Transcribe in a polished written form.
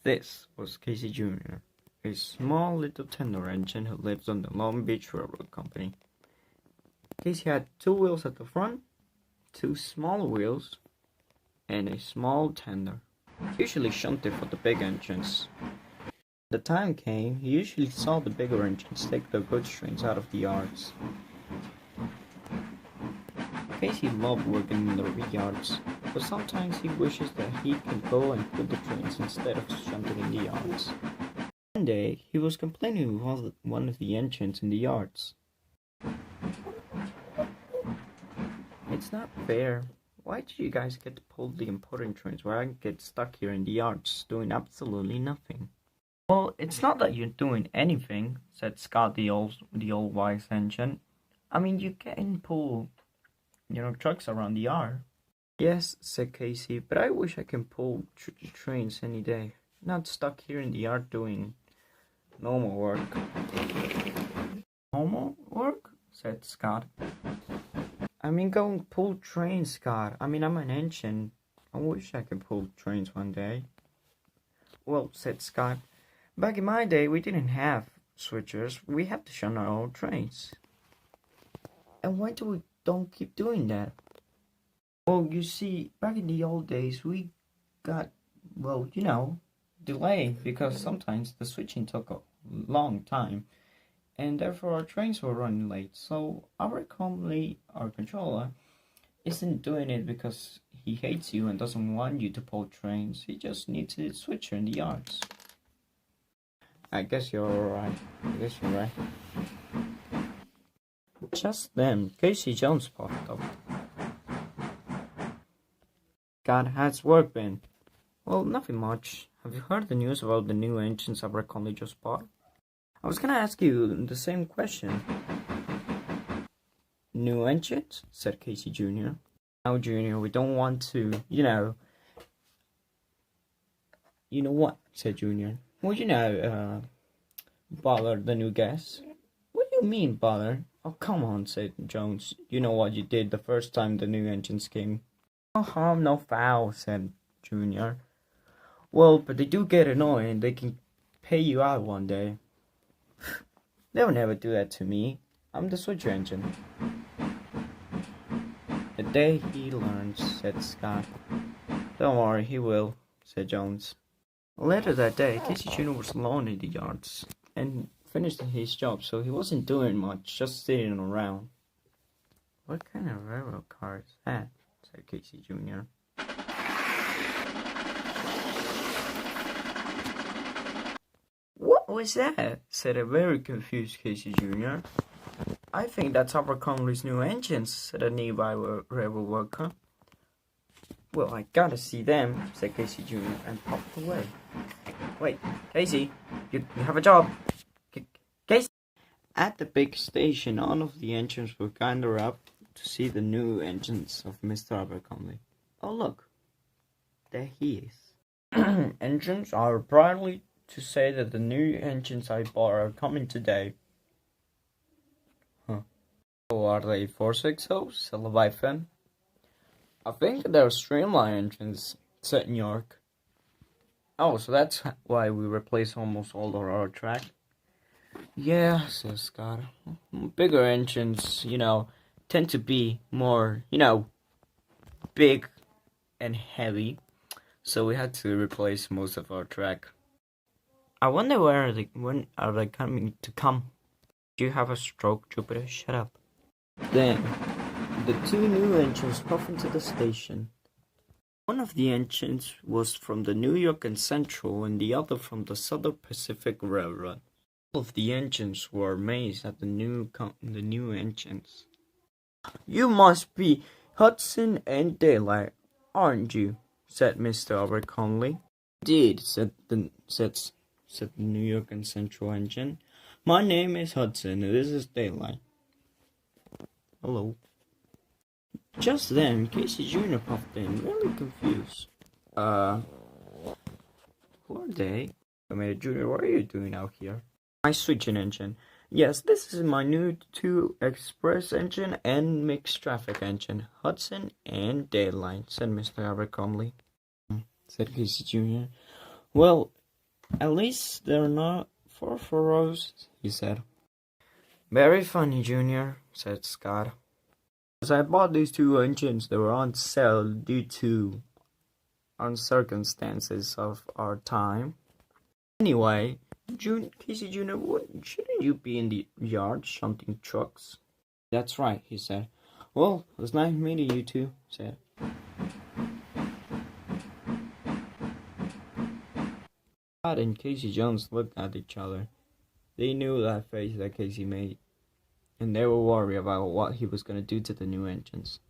This was Casey Jr., a small little tender engine who lives on the Long Beach Railroad Company. Casey had 2 wheels at the front, 2 small wheels, and a small tender, usually shunted for the big engines. When the time came, he usually saw the bigger engines take the goods trains out of the yards. Casey loved working in the yards, but sometimes he wishes that he could go and pull the trains instead of shunting in the yards. One day, he was complaining with one of the engines in the yards. "It's not fair. Why do you guys get to pull the important trains while I get stuck here in the yards doing absolutely nothing?" "Well, it's not that you're doing anything," said Scott, the old wise engine. "I mean, you can pull trucks around the yard." "Yes," said Casey, "but I wish I can pull trains any day, not stuck here in the yard doing normal work." "Normal work?" said Scott. "I mean, go and pull trains, Scott. I mean, I'm an engine. I wish I could pull trains one day." "Well," said Scott, "back in my day, we didn't have switchers. We had to shunt our own trains." "And why do we don't keep doing that?" "Well, you see, back in the old days, we got, delayed because sometimes the switching took a long time, and therefore our trains were running late. So our controller, isn't doing it because he hates you and doesn't want you to pull trains. He just needs a switcher in the yards." I guess you're right. Just then, Casey Jones popped up. "God, how's work been?" "Well, nothing much. Have you heard the news about the new engines Abercrombie just bought?" "I was gonna ask you the same question." "New engines?" said Casey Jr. "No, Junior, we don't want to, You know what?" said Junior. "Well, bother the new guests." "What do you mean, bother?" "Oh, come on," said Jones. "You know what you did the first time the new engines came." "No harm, no foul," said Junior. "Well, but they do get annoying. They can pay you out one day." "They'll never do that to me. I'm the switcher engine." "The day he learns," said Scott. "Don't worry, he will," said Jones. Later that day, Casey Jr. was alone in the yards and finished his job, so he wasn't doing much, just sitting around. "What kind of railroad car is that?" said Casey Jr. "What was that?" said a very confused Casey Jr. "I think that's Abercrombie's new engines," said a nearby railroad worker. "Well, I gotta see them," said Casey Jr. and popped away. "Wait, Casey, you have a job. Casey!" At the big station, all of the engines were gathered up to see the new engines of Mr. Abercrombie. "Oh, look, there he is." "Engines are proudly to say that the new engines I bought are coming today." "Huh. So are they 460s?" said Leviathan. "I think they're streamline engines," said New York. "Oh, so that's why we replace almost all of our track?" "Yeah," says Scott. "Bigger engines, tend to be more, big and heavy. So we had to replace most of our track." "I wonder when are they coming to come?" "Do you have a stroke, Jupiter? Shut up." Then, the 2 new engines puffed into the station. One of the engines was from the New York and Central, and the other from the Southern Pacific Railroad. All of the engines were amazed at the new engines. "You must be Hudson and Daylight, aren't you?" said Mr. Abercrombie. "Indeed," said the New York and Central engine. "My name is Hudson, and this is Daylight." "Hello." Just then, Casey Jr. popped in, really confused. Who are they?" I mean, "Junior, what are you doing out here?" "My switching engine." "Yes, this is my new 2 express engine and mixed traffic engine, Hudson and Daylight," said Mr. Abercrombie. Said Casey Jr. "Well, At least they're not us, he said. Very funny, Junior, said Scott. As I bought these two engines, they were on sale due to circumstances of our time. Anyway, Casey Jr., shouldn't you be in the yard shunting trucks? That's right, he said. Well, it was nice meeting you two, said. Scott and Casey Jones looked at each other. They knew that face that Casey made, and they were worried about what he was going to do to the new engines.